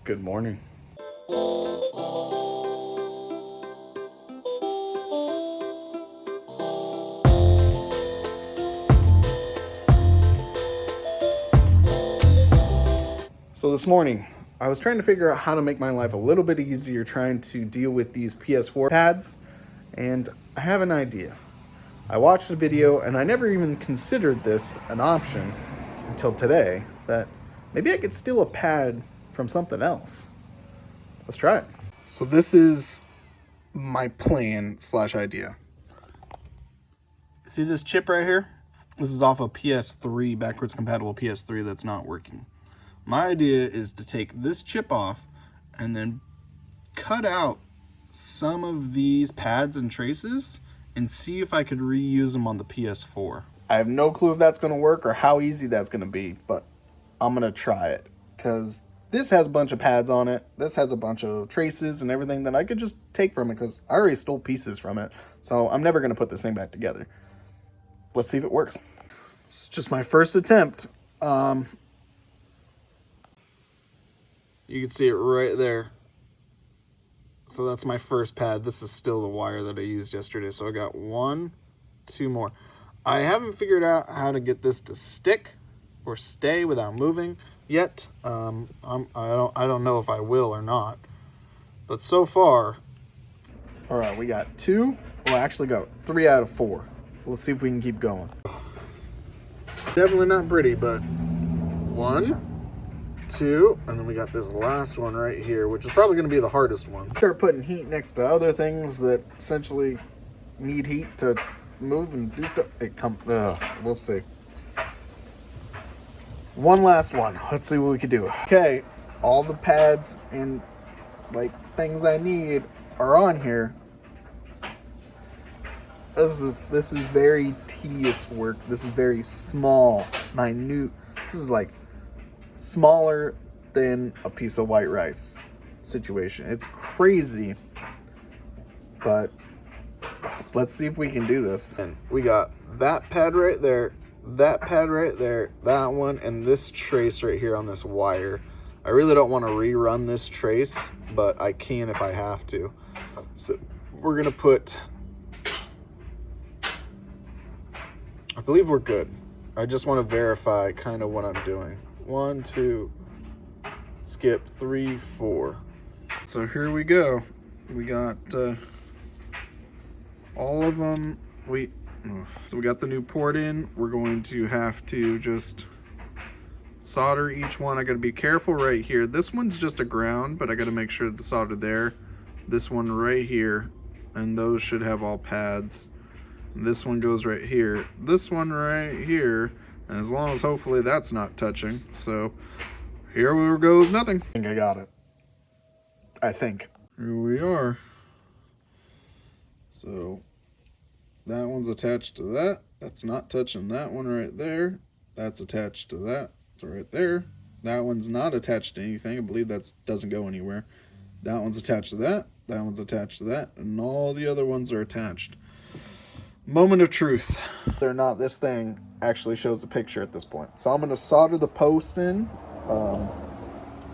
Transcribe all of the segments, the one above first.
Good morning. So this morning, I was trying to figure out how to make my life a little bit easier trying to deal with these PS4 pads, and I have an idea. I watched a video and I never even considered this an option until today, that maybe I could steal a pad from something else. Let's try it. So this is my plan slash idea. See this chip right here? This is off a PS3, backwards compatible PS3 that's not working. My idea is to take this chip off and then cut out some of these pads and traces and see if I could reuse them on the PS4. I have no clue if that's going to work or how easy that's going to be, but I'm going to try it because this has a bunch of pads on it. This has a bunch of traces and everything that I could just take from it because I already stole pieces from it. So I'm never going to put this thing back together. Let's see if it works. It's just my first attempt. You can see it right there. So that's my first pad. This is still the wire that I used yesterday. So I got 1, 2 more. I haven't figured out how to get this to stick or stay without moving yet. I don't know if I will or not. But so far, all right, we got 2. Well, actually got 3 out of 4. Let's see if we can keep going. Definitely not pretty, but 1, 2, and then we got this last one right here, which is probably going to be the hardest one. Start putting heat next to other things that essentially need heat to move and do stuff. We'll see. One last one. Let's see what we can do. Okay, all the pads and like things I need are on here. This is very tedious work. This is very small, minute. This is like smaller than a piece of white rice situation. It's crazy, but let's see if we can do this. And we got that pad right there, that pad right there, that one, and this trace right here on this wire. I really don't want to rerun this trace, but I can if I have to. So we're gonna put, I believe we're good. I just want to verify kind of what I'm doing. 1, 2, skip 3, 4. So here we go. We got all of them. So we got the new port in. We're going to have to just solder each one. I got to be careful right here. This one's just a ground, but I got to make sure to solder there. This one right here, and those should have all pads. This one goes right here. This one right here. And as long as hopefully that's not touching. So here goes nothing. I think I got it. I think. Here we are. So that one's attached to that. That's not touching that one right there. That's attached to that. So right there. That one's not attached to anything. I believe that doesn't go anywhere. That one's attached to that. That one's attached to that. And all the other ones are attached. Moment of truth. Whether or not this thing actually shows a picture at this point. So I'm going to solder the posts in,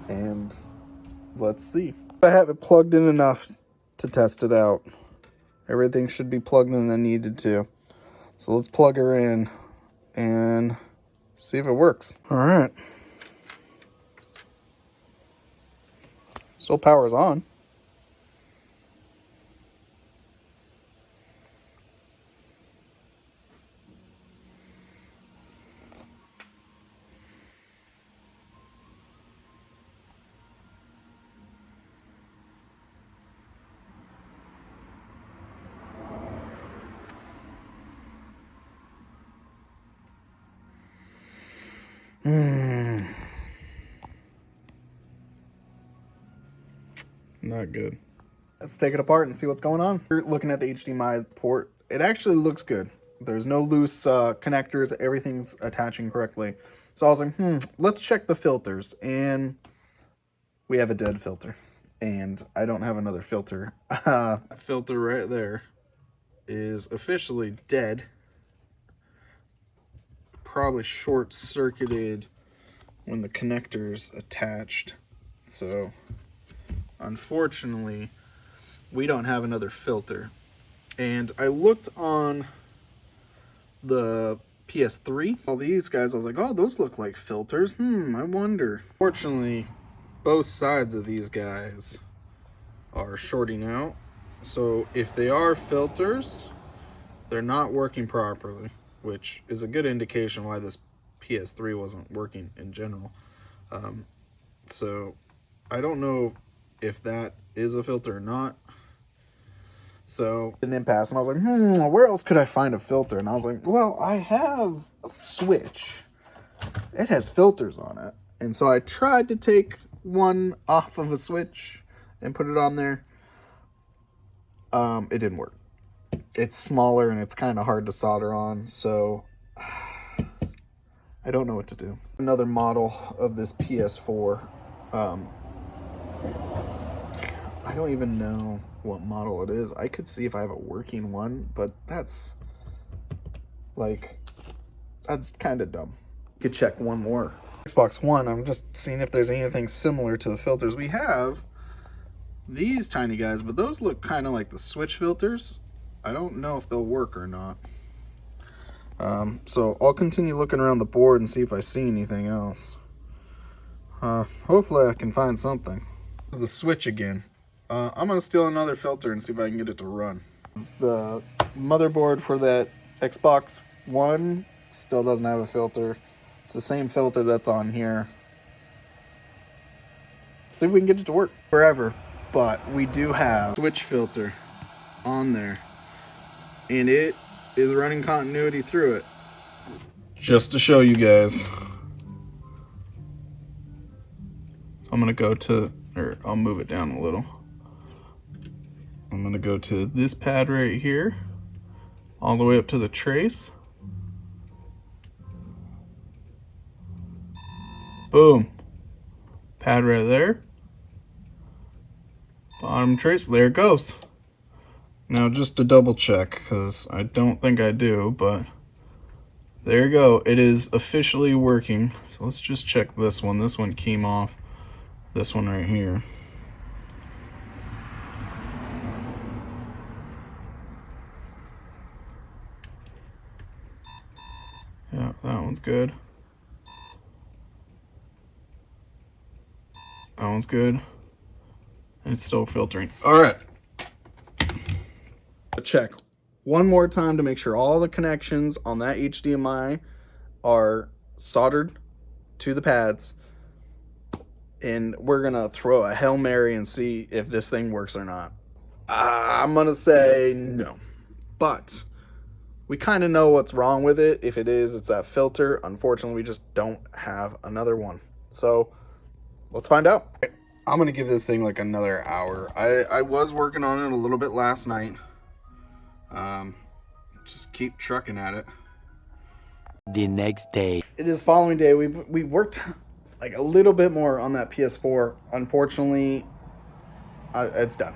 and let's see. I have it plugged in enough to test it out. Everything should be plugged in that needed to. So let's plug her in and see if it works. All right. Still power's on. Not good. Let's take it apart and see what's going on. We're looking at the HDMI port. It actually looks good. There's no loose connectors. Everything's attaching correctly. So I was like, let's check the filters. And we have a dead filter. And I don't have another filter. That filter right there is officially dead. Probably short-circuited when the connector's attached. So unfortunately, we don't have another filter. And I looked on the PS3, all these guys, I was like, oh, those look like filters. I wonder. Fortunately, both sides of these guys are shorting out. So if they are filters, they're not working properly, which is a good indication why this PS3 wasn't working in general. So I don't know if that is a filter or not. So an impasse, and I was like, where else could I find a filter? And I was like, well, I have a Switch. It has filters on it. And so I tried to take one off of a Switch and put it on there. It didn't work. It's smaller and it's kind of hard to solder on, so I don't know what to do. Another model of this PS4. I don't even know what model it is. I could see if I have a working one, but that's kind of dumb. You could check one more. Xbox One, I'm just seeing if there's anything similar to the filters. We have these tiny guys, but those look kind of like the Switch filters. I don't know if they'll work or not. So I'll continue looking around the board and see if I see anything else. Hopefully I can find something. The Switch again. I'm going to steal another filter and see if I can get it to run. The motherboard for that Xbox One still doesn't have a filter. It's the same filter that's on here. See if we can get it to work. Forever, but we do have Switch filter on there. And it is running continuity through it. Just to show you guys. So I'm going to go to, or I'll move it down a little. I'm going to go to this pad right here, all the way up to the trace. Boom. Pad right there. Bottom trace, there it goes. Now just to double check, because I don't think I do, but there you go. It is officially working. So let's just check this one. This one came off. This one right here. Yeah, that one's good. That one's good. And it's still filtering. All right. Check one more time to make sure all the connections on that HDMI are soldered to the pads. And we're going to throw a Hail Mary and see if this thing works or not. I'm going to say no. But we kind of know what's wrong with it. If it is, it's that filter. Unfortunately, we just don't have another one. So let's find out. I'm going to give this thing like another hour. I was working on it a little bit last night. Just keep trucking at it. The next day. It is following day. We worked like a little bit more on that PS4. Unfortunately, it's done.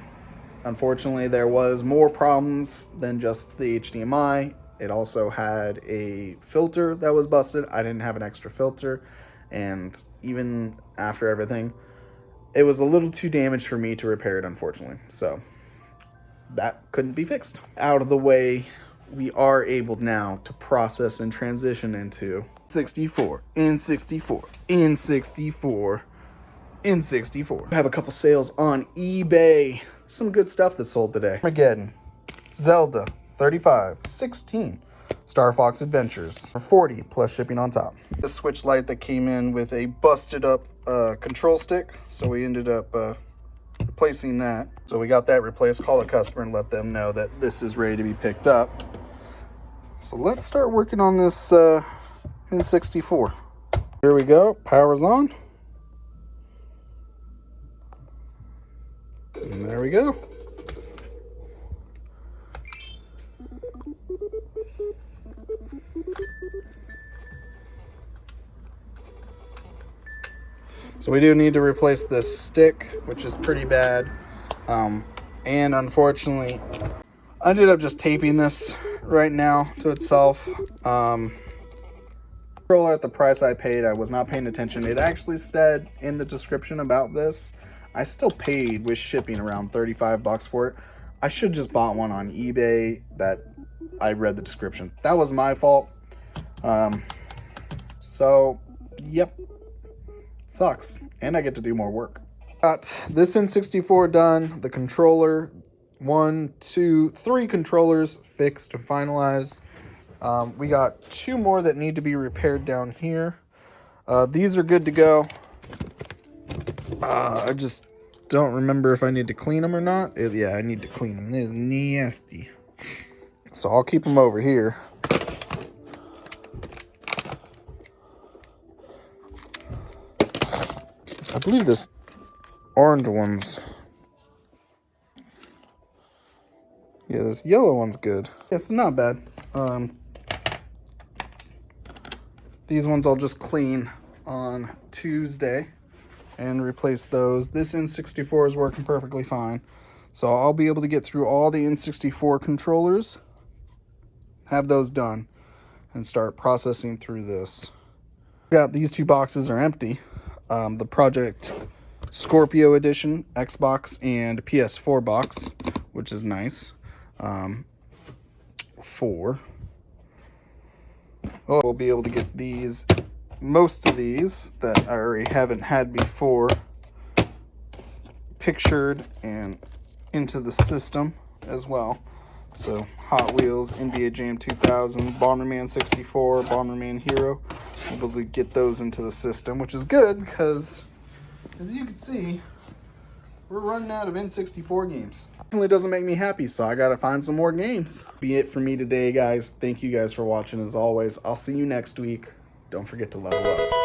Unfortunately, there was more problems than just the HDMI. It also had a filter that was busted. I didn't have an extra filter. And even after everything, it was a little too damaged for me to repair it, unfortunately. So that couldn't be fixed. Out of the way, we are able now to process and transition into N64, N64, N64, N64. I have a couple sales on eBay. Some good stuff that sold today. Armageddon, Zelda, 35, 16. Star Fox Adventures for 40 plus shipping on top. The Switch Lite that came in with a busted up control stick, so we ended up replacing that. So we got that replaced. Call the customer and let them know that this is ready to be picked up. So let's start working on this N64. Here we go. Power's on. And there we go. So we do need to replace this stick, which is pretty bad. And unfortunately, I ended up just taping this right now to itself. Controller at the price I paid, I was not paying attention. It actually said in the description about this, I still paid with shipping around 35 bucks for it. I should just bought one on eBay. That I read the description. That was my fault. So, yep, sucks. And I get to do more work. Got this N64 done. The controller, 1, 2, 3 controllers fixed and finalized. We got 2 more that need to be repaired down here. These are good to go. I just don't remember if I need to clean them or not. Yeah, I need to clean them. It is nasty. So I'll keep them over here. I believe this orange one's... Yeah, this yellow one's good. Yes, not bad. These ones I'll just clean on Tuesday and replace those. This N64 is working perfectly fine. So I'll be able to get through all the N64 controllers, have those done, and start processing through this. Got these 2 boxes are empty. The Project Scorpio Edition, Xbox and PS4 box, which is nice. We'll be able to get these, most of these that I already haven't had before, pictured and into the system as well. So Hot Wheels, NBA Jam 2000, Bomberman 64, Bomberman Hero, able to get those into the system, which is good because, as you can see, we're running out of N64 games. Definitely doesn't make me happy, so I gotta find some more games. Be it for me today, guys. Thank you guys for watching as always. I'll see you next week. Don't forget to level up.